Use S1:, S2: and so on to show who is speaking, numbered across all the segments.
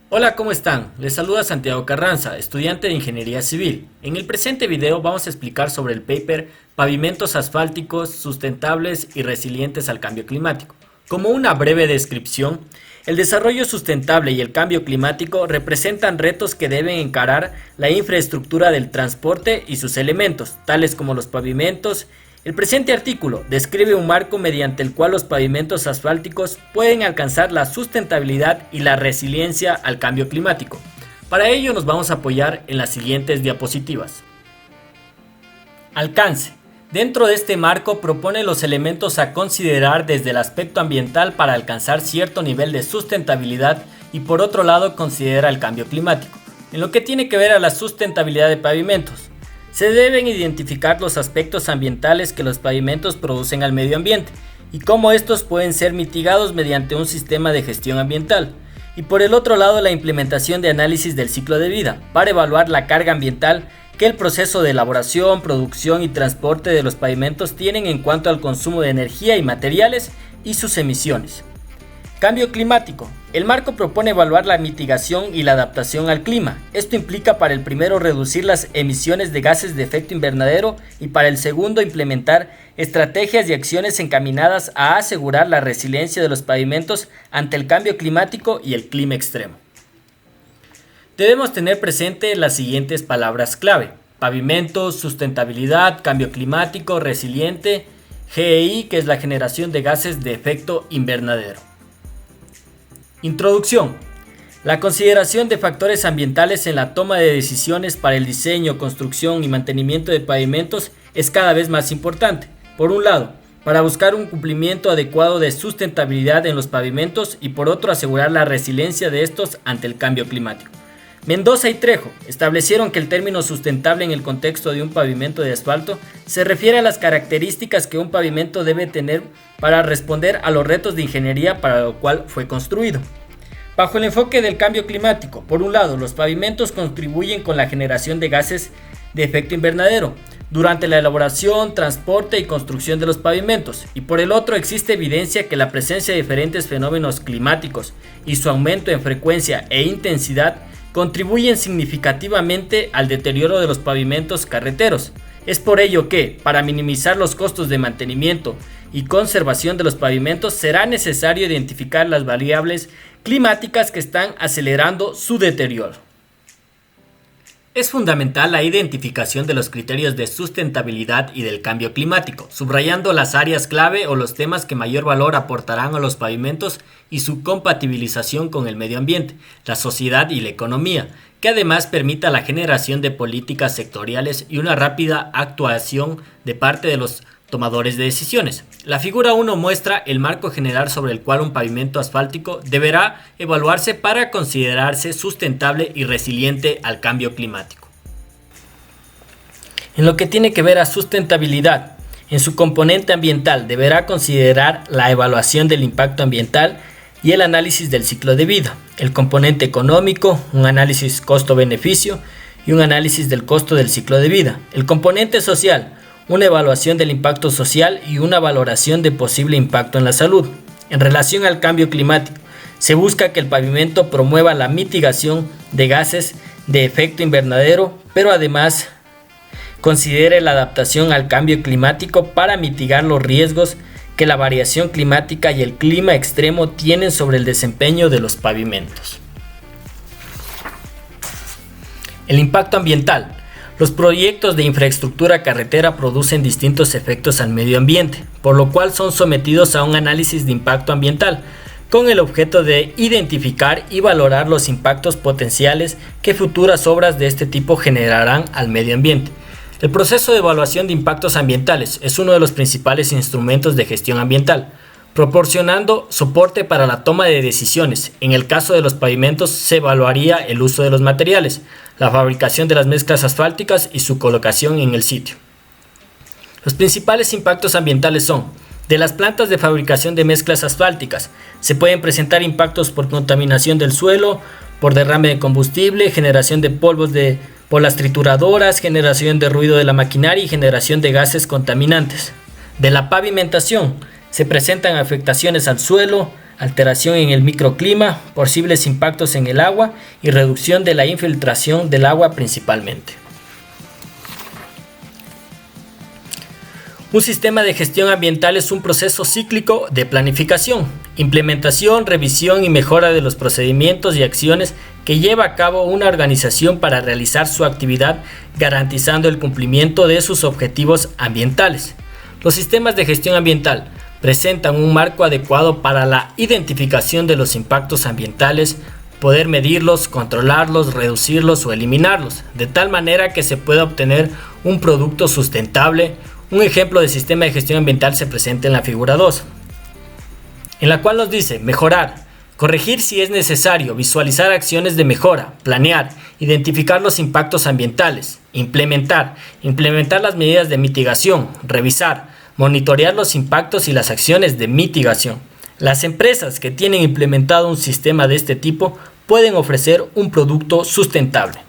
S1: Hola, ¿cómo están? Les saluda Santiago Carranza, estudiante de Ingeniería Civil. En el presente video vamos a explicar sobre el paper Pavimentos asfálticos sustentables y resilientes al cambio climático. Como una breve descripción, el desarrollo sustentable y el cambio climático representan retos que deben encarar la infraestructura del transporte y sus elementos, tales como los pavimentos. El presente artículo describe un marco mediante el cual los pavimentos asfálticos pueden alcanzar la sustentabilidad y la resiliencia al cambio climático. Para ello nos vamos a apoyar en las siguientes diapositivas. Alcance. Dentro de este marco propone los elementos a considerar desde el aspecto ambiental para alcanzar cierto nivel de sustentabilidad y por otro lado considera el cambio climático. En lo que tiene que ver a la sustentabilidad de pavimentos, se deben identificar los aspectos ambientales que los pavimentos producen al medio ambiente y cómo estos pueden ser mitigados mediante un sistema de gestión ambiental. Y por el otro lado, la implementación de análisis del ciclo de vida para evaluar la carga ambiental que el proceso de elaboración, producción y transporte de los pavimentos tienen en cuanto al consumo de energía y materiales y sus emisiones. Cambio climático. El marco propone evaluar la mitigación y la adaptación al clima. Esto implica para el primero reducir las emisiones de gases de efecto invernadero y para el segundo implementar estrategias y acciones encaminadas a asegurar la resiliencia de los pavimentos ante el cambio climático y el clima extremo. Debemos tener presente las siguientes palabras clave: pavimentos, sustentabilidad, cambio climático, resiliente, GEI, que es la generación de gases de efecto invernadero. Introducción. La consideración de factores ambientales en la toma de decisiones para el diseño, construcción y mantenimiento de pavimentos es cada vez más importante. Por un lado, para buscar un cumplimiento adecuado de sustentabilidad en los pavimentos y por otro asegurar la resiliencia de estos ante el cambio climático. Mendoza y Trejo establecieron que el término sustentable en el contexto de un pavimento de asfalto se refiere a las características que un pavimento debe tener para responder a los retos de ingeniería para lo cual fue construido. Bajo el enfoque del cambio climático, por un lado, los pavimentos contribuyen con la generación de gases de efecto invernadero durante la elaboración, transporte y construcción de los pavimentos, y por el otro existe evidencia que la presencia de diferentes fenómenos climáticos y su aumento en frecuencia e intensidad contribuyen significativamente al deterioro de los pavimentos carreteros. Es por ello que, para minimizar los costos de mantenimiento y conservación de los pavimentos, será necesario identificar las variables climáticas que están acelerando su deterioro. Es fundamental la identificación de los criterios de sustentabilidad y del cambio climático, subrayando las áreas clave o los temas que mayor valor aportarán a los pavimentos y su compatibilización con el medio ambiente, la sociedad y la economía, que además permita la generación de políticas sectoriales y una rápida actuación de parte de los tomadores de decisiones. La figura 1 muestra el marco general sobre el cual un pavimento asfáltico deberá evaluarse para considerarse sustentable y resiliente al cambio climático. En lo que tiene que ver a sustentabilidad, en su componente ambiental deberá considerar la evaluación del impacto ambiental y el análisis del ciclo de vida, el componente económico, un análisis costo-beneficio y un análisis del costo del ciclo de vida, el componente social, una evaluación del impacto social y una valoración de posible impacto en la salud. En relación al cambio climático, se busca que el pavimento promueva la mitigación de gases de efecto invernadero, pero además considere la adaptación al cambio climático para mitigar los riesgos que la variación climática y el clima extremo tienen sobre el desempeño de los pavimentos. El impacto ambiental. Los proyectos de infraestructura carretera producen distintos efectos al medio ambiente, por lo cual son sometidos a un análisis de impacto ambiental, con el objeto de identificar y valorar los impactos potenciales que futuras obras de este tipo generarán al medio ambiente. El proceso de evaluación de impactos ambientales es uno de los principales instrumentos de gestión ambiental, proporcionando soporte para la toma de decisiones. En el caso de los pavimentos se evaluaría el uso de los materiales, la fabricación de las mezclas asfálticas y su colocación en el sitio. Los principales impactos ambientales son: de las plantas de fabricación de mezclas asfálticas, se pueden presentar impactos por contaminación del suelo, por derrame de combustible, generación de polvos por las trituradoras, generación de ruido de la maquinaria y generación de gases contaminantes. De la pavimentación, se presentan afectaciones al suelo, alteración en el microclima, posibles impactos en el agua y reducción de la infiltración del agua principalmente. Un sistema de gestión ambiental es un proceso cíclico de planificación, implementación, revisión y mejora de los procedimientos y acciones que lleva a cabo una organización para realizar su actividad, garantizando el cumplimiento de sus objetivos ambientales. Los sistemas de gestión ambiental presentan un marco adecuado para la identificación de los impactos ambientales, poder medirlos, controlarlos, reducirlos o eliminarlos, de tal manera que se pueda obtener un producto sustentable. Un ejemplo de sistema de gestión ambiental se presenta en la figura 2, en la cual nos dice mejorar, corregir si es necesario, visualizar acciones de mejora, planear, identificar los impactos ambientales, implementar las medidas de mitigación, revisar, monitorear los impactos y las acciones de mitigación. Las empresas que tienen implementado un sistema de este tipo pueden ofrecer un producto sustentable.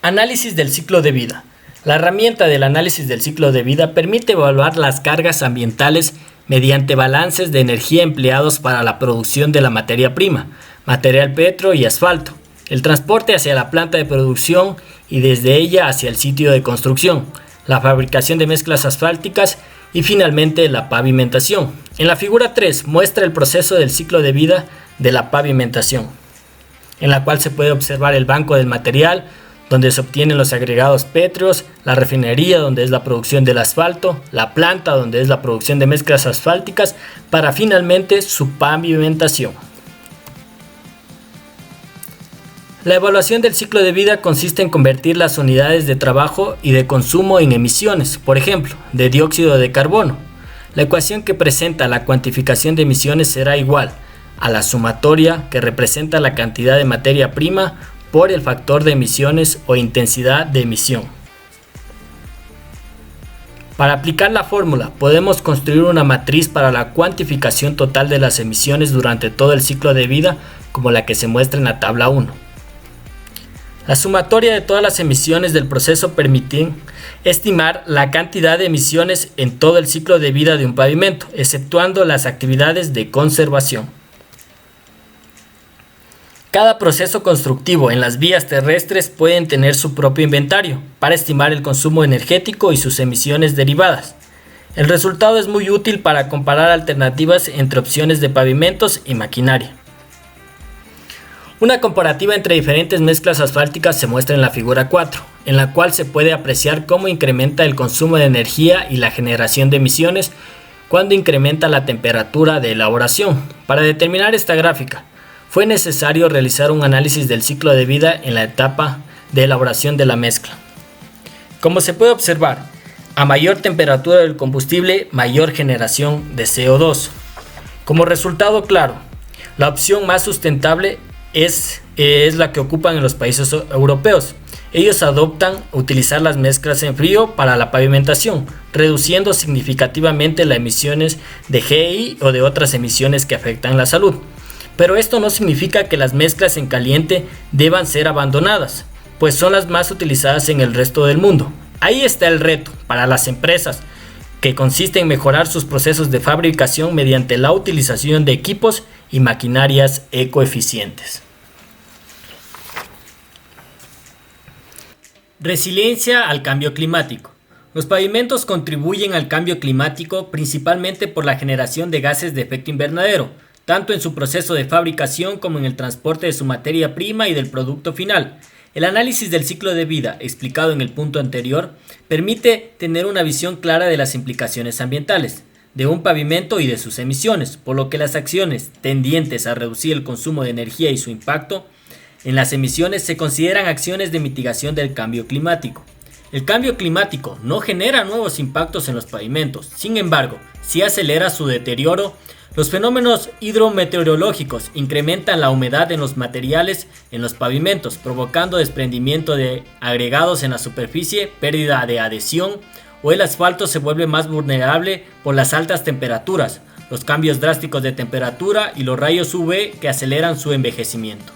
S1: Análisis del ciclo de vida. La herramienta del análisis del ciclo de vida permite evaluar las cargas ambientales mediante balances de energía empleados para la producción de la materia prima, material petro y asfalto, el transporte hacia la planta de producción y desde ella hacia el sitio de construcción, la fabricación de mezclas asfálticas y finalmente la pavimentación. En la figura 3 muestra el proceso del ciclo de vida de la pavimentación, en la cual se puede observar el banco del material, donde se obtienen los agregados pétreos, la refinería donde es la producción del asfalto, la planta donde es la producción de mezclas asfálticas, para finalmente su pavimentación. La evaluación del ciclo de vida consiste en convertir las unidades de trabajo y de consumo en emisiones, por ejemplo, de dióxido de carbono. La ecuación que presenta la cuantificación de emisiones será igual a la sumatoria que representa la cantidad de materia prima por el factor de emisiones o intensidad de emisión. Para aplicar la fórmula, podemos construir una matriz para la cuantificación total de las emisiones durante todo el ciclo de vida, como la que se muestra en la tabla 1. La sumatoria de todas las emisiones del proceso permite estimar la cantidad de emisiones en todo el ciclo de vida de un pavimento, exceptuando las actividades de conservación. Cada proceso constructivo en las vías terrestres puede tener su propio inventario para estimar el consumo energético y sus emisiones derivadas. El resultado es muy útil para comparar alternativas entre opciones de pavimentos y maquinaria. Una comparativa entre diferentes mezclas asfálticas se muestra en la figura 4, en la cual se puede apreciar cómo incrementa el consumo de energía y la generación de emisiones cuando incrementa la temperatura de elaboración. Para determinar esta gráfica, fue necesario realizar un análisis del ciclo de vida en la etapa de elaboración de la mezcla. Como se puede observar, a mayor temperatura del combustible, mayor generación de CO2. Como resultado claro, la opción más sustentable es la que ocupan en los países europeos. Ellos adoptan utilizar las mezclas en frío para la pavimentación, reduciendo significativamente las emisiones de GI o de otras emisiones que afectan la salud. Pero esto no significa que las mezclas en caliente deban ser abandonadas, pues son las más utilizadas en el resto del mundo. Ahí está el reto para las empresas, que consiste en mejorar sus procesos de fabricación mediante la utilización de equipos y maquinarias ecoeficientes. Resiliencia al cambio climático. Los pavimentos contribuyen al cambio climático principalmente por la generación de gases de efecto invernadero, tanto en su proceso de fabricación como en el transporte de su materia prima y del producto final. El análisis del ciclo de vida, explicado en el punto anterior, permite tener una visión clara de las implicaciones ambientales de un pavimento y de sus emisiones, por lo que las acciones tendientes a reducir el consumo de energía y su impacto en las emisiones se consideran acciones de mitigación del cambio climático. El cambio climático no genera nuevos impactos en los pavimentos, sin embargo, sí acelera su deterioro. Los fenómenos hidrometeorológicos incrementan la humedad en los materiales en los pavimentos, provocando desprendimiento de agregados en la superficie, pérdida de adhesión, o el asfalto se vuelve más vulnerable por las altas temperaturas, los cambios drásticos de temperatura y los rayos UV que aceleran su envejecimiento.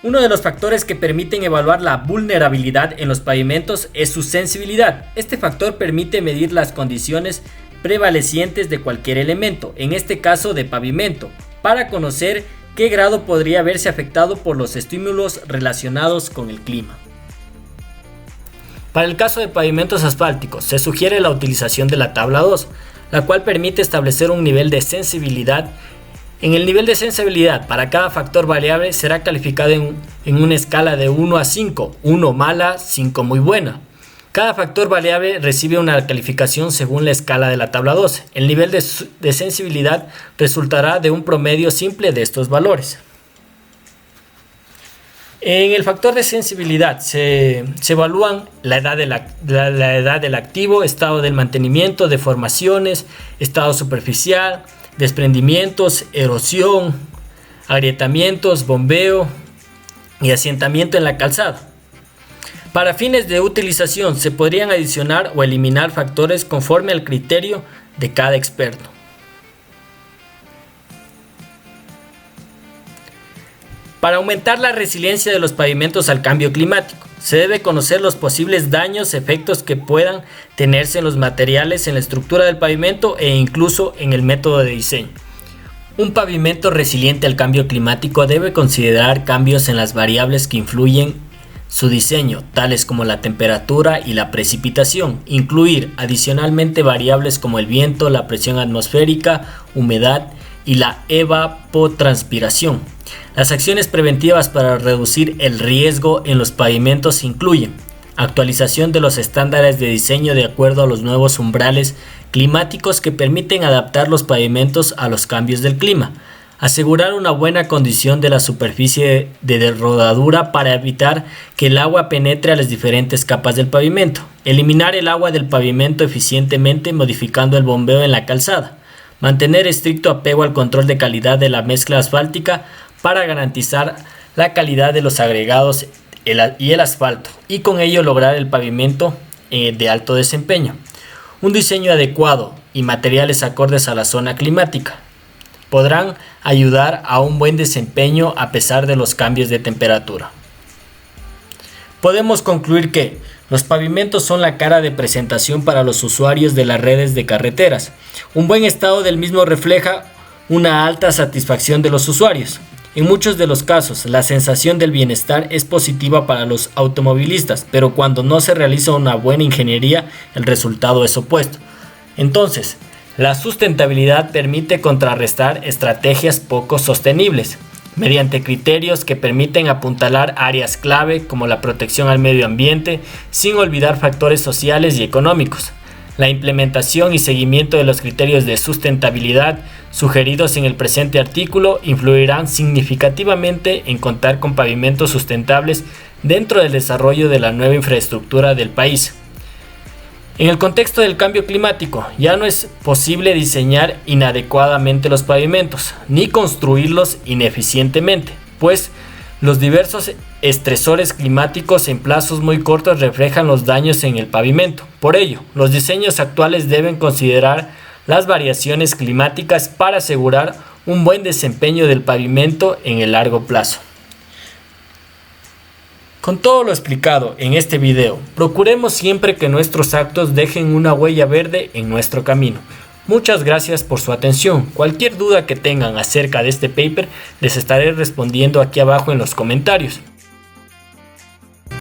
S1: Uno de los factores que permiten evaluar la vulnerabilidad en los pavimentos es su sensibilidad. Este factor permite medir las condiciones prevalecientes de cualquier elemento, en este caso de pavimento, para conocer qué grado podría verse afectado por los estímulos relacionados con el clima. Para el caso de pavimentos asfálticos, se sugiere la utilización de la tabla 2, la cual permite establecer un nivel de sensibilidad. En el nivel de sensibilidad para cada factor variable será calificado en una escala de 1 a 5, 1 mala, 5 muy buena. Cada factor variable recibe una calificación según la escala de la tabla 2. El nivel de sensibilidad resultará de un promedio simple de estos valores. En el factor de sensibilidad se evalúan la edad del activo, estado del mantenimiento, deformaciones, estado superficial, desprendimientos, erosión, agrietamientos, bombeo y asentamiento en la calzada. Para fines de utilización se podrían adicionar o eliminar factores conforme al criterio de cada experto. Para aumentar la resiliencia de los pavimentos al cambio climático, se debe conocer los posibles daños, efectos que puedan tenerse en los materiales, en la estructura del pavimento e incluso en el método de diseño. Un pavimento resiliente al cambio climático debe considerar cambios en las variables que influyen su diseño, tales como la temperatura y la precipitación, incluir adicionalmente variables como el viento, la presión atmosférica, humedad y la evapotranspiración. Las acciones preventivas para reducir el riesgo en los pavimentos incluyen actualización de los estándares de diseño de acuerdo a los nuevos umbrales climáticos que permiten adaptar los pavimentos a los cambios del clima, asegurar una buena condición de la superficie de rodadura para evitar que el agua penetre a las diferentes capas del pavimento, eliminar el agua del pavimento eficientemente modificando el bombeo en la calzada, mantener estricto apego al control de calidad de la mezcla asfáltica para garantizar la calidad de los agregados y el asfalto y con ello lograr el pavimento de alto desempeño. Un diseño adecuado y materiales acordes a la zona climática podrán ayudar a un buen desempeño a pesar de los cambios de temperatura. Podemos concluir que los pavimentos son la cara de presentación para los usuarios de las redes de carreteras. Un buen estado del mismo refleja una alta satisfacción de los usuarios. En muchos de los casos, la sensación del bienestar es positiva para los automovilistas, pero cuando no se realiza una buena ingeniería, el resultado es opuesto. Entonces, la sustentabilidad permite contrarrestar estrategias poco sostenibles, mediante criterios que permiten apuntalar áreas clave como la protección al medio ambiente, sin olvidar factores sociales y económicos. La implementación y seguimiento de los criterios de sustentabilidad sugeridos en el presente artículo influirán significativamente en contar con pavimentos sustentables dentro del desarrollo de la nueva infraestructura del país. En el contexto del cambio climático, ya no es posible diseñar inadecuadamente los pavimentos, ni construirlos ineficientemente, pues los diversos estresores climáticos en plazos muy cortos reflejan los daños en el pavimento. Por ello, los diseños actuales deben considerar las variaciones climáticas para asegurar un buen desempeño del pavimento en el largo plazo. Con todo lo explicado en este video, procuremos siempre que nuestros actos dejen una huella verde en nuestro camino. Muchas gracias por su atención. Cualquier duda que tengan acerca de este paper les estaré respondiendo aquí abajo en los comentarios.